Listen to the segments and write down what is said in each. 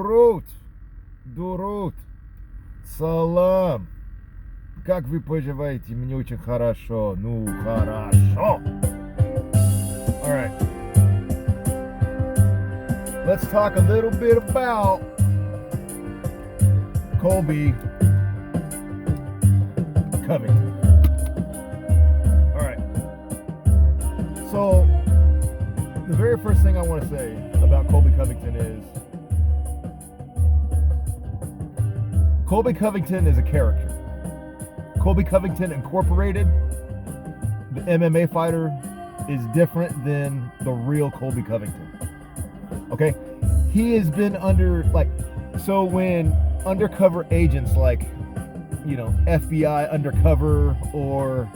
Дурут, салам. Как вы поживаете? Мне очень хорошо. Ну, хорошо. All right. Let's talk a little bit about Colby Covington. All right. So, the very first thing I want to say about Colby Covington is Colby Covington is a character. Colby Covington Incorporated, the MMA fighter, is different than the real Colby Covington. Okay? He has been so when undercover agents like, FBI undercover or,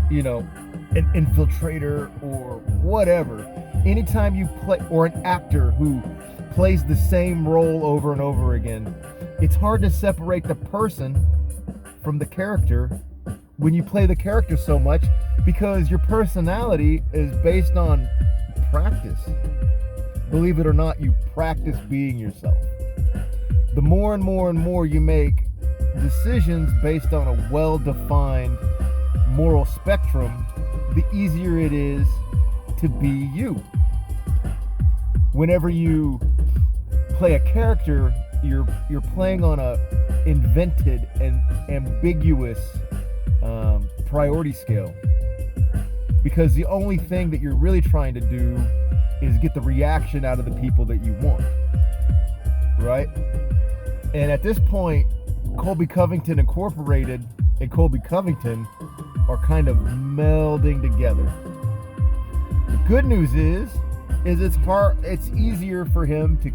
an infiltrator or whatever, anytime you play, or an actor who plays the same role over and over again, it's hard to separate the person from the character when you play the character so much, because your personality is based on practice. Believe it or not, you practice being yourself. The more and more and more you make decisions based on a well-defined moral spectrum, the easier it is to be you. Whenever you play a character, you're playing on a invented and ambiguous priority scale, because the only thing that you're really trying to do is get the reaction out of the people that you want, right? And at this point, Colby Covington Incorporated and Colby Covington are kind of melding together. The good news is it's easier for him to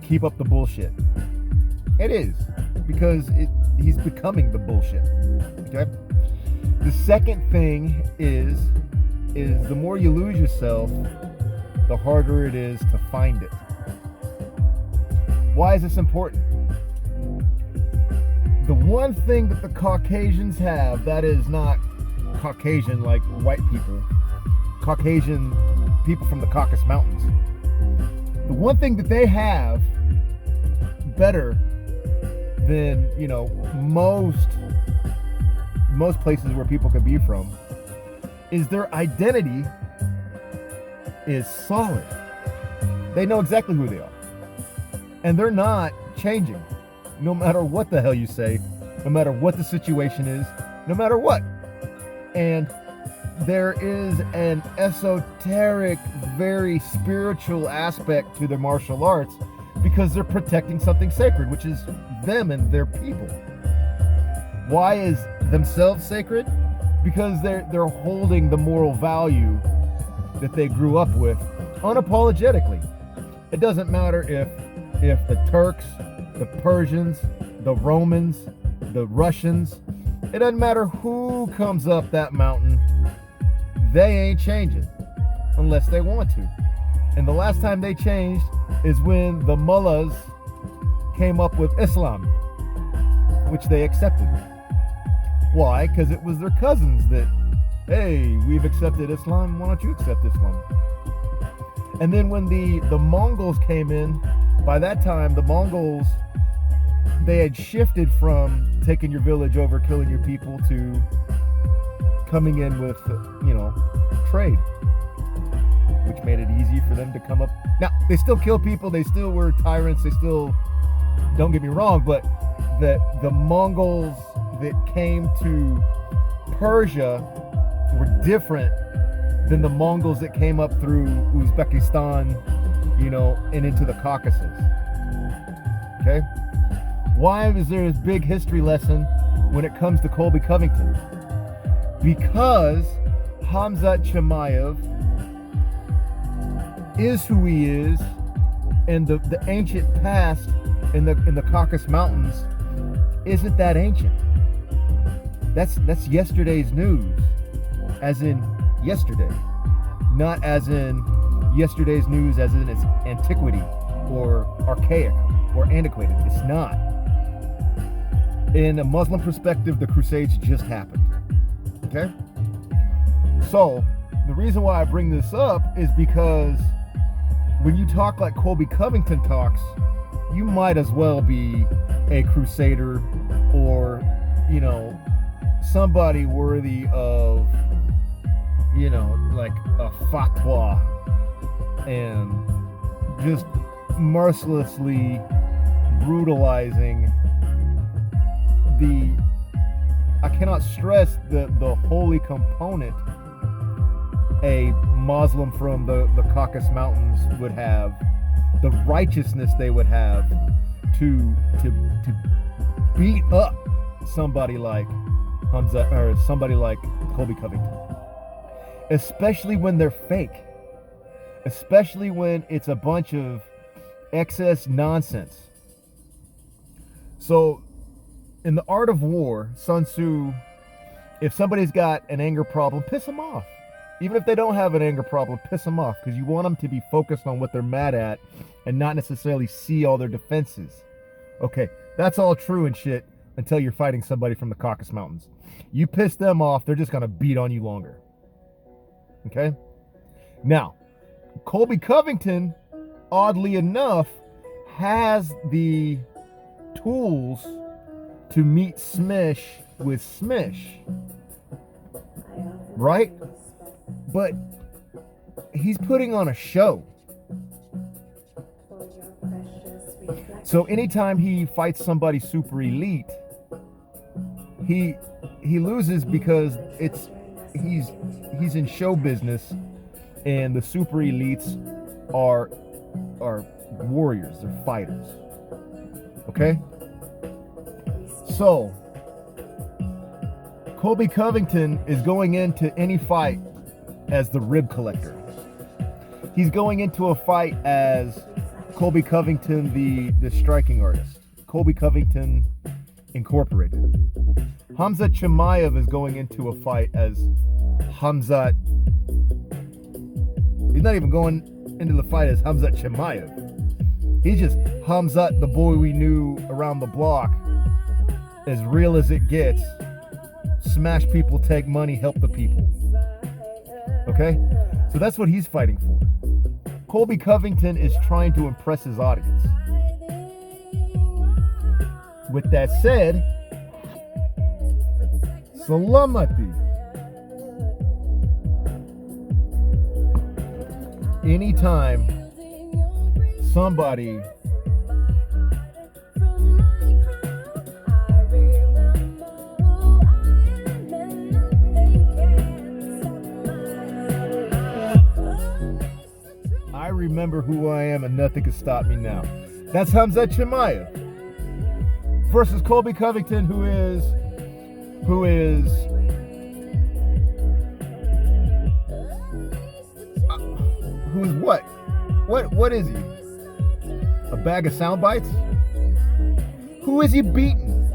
keep up the bullshit. It is, because he's becoming the bullshit. Okay? The second thing is the more you lose yourself, the harder it is to find it. Why is this important? The one thing that the Caucasians have that is not Caucasian like white people, Caucasian people from the Caucasus Mountains, the one thing that they have better than most places where people could be from is their identity is solid. They know exactly who they are, and they're not changing no matter what the hell you say, no matter what the situation is, no matter what. And there is an esoteric, very spiritual aspect to their martial arts, because they're protecting something sacred, which is them and their people. Why is themselves sacred? Because they're holding the moral value that they grew up with unapologetically. It doesn't matter if the Turks, the Persians, the Romans, the Russians, it doesn't matter who comes up that mountain, they ain't changing unless they want to. And the last time they changed is when the mullahs came up with Islam, which they accepted. Why? Because it was their cousins that, hey, we've accepted Islam, why don't you accept Islam? And then when the Mongols came in, by that time the Mongols, they had shifted from taking your village over, killing your people, to coming in with, trade, which made it easy for them to come up. Now, they still kill people, they still were tyrants, they still, don't get me wrong, but the Mongols that came to Persia were different than the Mongols that came up through Uzbekistan, and into the Caucasus. Okay? Why is there this big history lesson when it comes to Colby Covington? Because Khamzat Chimaev is who he is, and the ancient past in the Caucasus Mountains isn't that ancient. That's yesterday's news, as in yesterday, not as in yesterday's news as in its antiquity or archaic or antiquated. It's not. In a Muslim perspective, the Crusades just happened. Okay? So, the reason why I bring this up is because when you talk like Colby Covington talks, you might as well be a crusader or, you know, somebody worthy of, you know, like a fatwa and just mercilessly brutalizing I cannot stress the holy component a Muslim from the Caucasus Mountains would have, the righteousness they would have to beat up somebody like Hamza or somebody like Colby Covington, especially when they're fake, especially when it's a bunch of excess nonsense. So in the art of war, Sun Tzu, if somebody's got an anger problem, piss them off. Even if they don't have an anger problem, piss them off, because you want them to be focused on what they're mad at and not necessarily see all their defenses. Okay, that's all true and shit until you're fighting somebody from the Caucasus Mountains. You piss them off, they're just going to beat on you longer. Okay? Now, Colby Covington, oddly enough, has the tools to meet Smish with Smish. Right? But he's putting on a show. So anytime he fights somebody super elite, he loses because he's in show business, and the super elites are warriors, they're fighters. Okay? So Colby Covington is going into any fight as the rib collector. He's going into a fight as Colby Covington, the striking artist. Colby Covington Incorporated. Khamzat Chimaev is going into a fight as Khamzat. He's not even going into the fight as Khamzat Chimaev. He's just Khamzat, the boy we knew around the block, as real as it gets. Smash people, take money, help the people. Okay? So that's what he's fighting for. Colby Covington is trying to impress his audience. With that said, Salamati. Anytime somebody I remember who I am and nothing can stop me now. That's Khamzat Chimaev versus Colby Covington, who is what is he? A bag of sound bites? Who is he beating?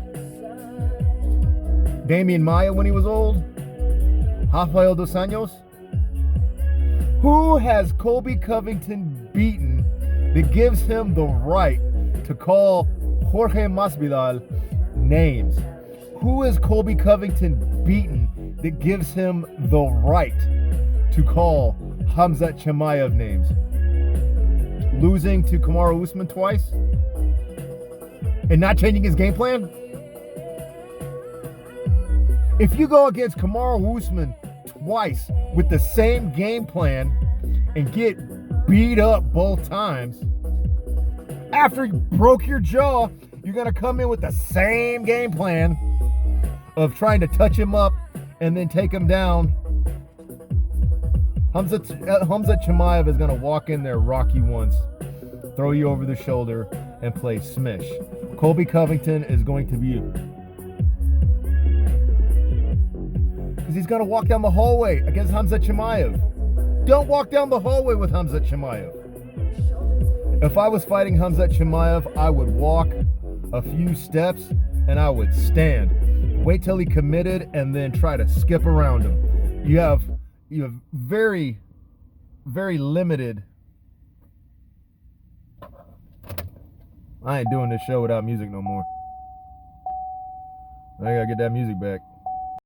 Damian Maya when he was old? Rafael dos Anjos? Who has Colby Covington beaten that gives him the right to call Jorge Masvidal names? Who has Colby Covington beaten that gives him the right to call Khamzat Chimaev names? Losing to Kamaru Usman twice? And not changing his game plan? If you go against Kamaru Usman twice with the same game plan and get beat up both times, after you broke your jaw, you're going to come in with the same game plan of trying to touch him up and then take him down. Khamzat Chimaev is going to walk in there, rock you once, throw you over the shoulder, and play smish. Colby Covington is going to be you. Because he's going to walk down the hallway against Khamzat Chimaev. Don't walk down the hallway with Khamzat Chimaev. If I was fighting Khamzat Chimaev, I would walk a few steps and I would stand. Wait till he committed and then try to skip around him. You have very, very limited. I ain't doing this show without music no more. I gotta get that music back.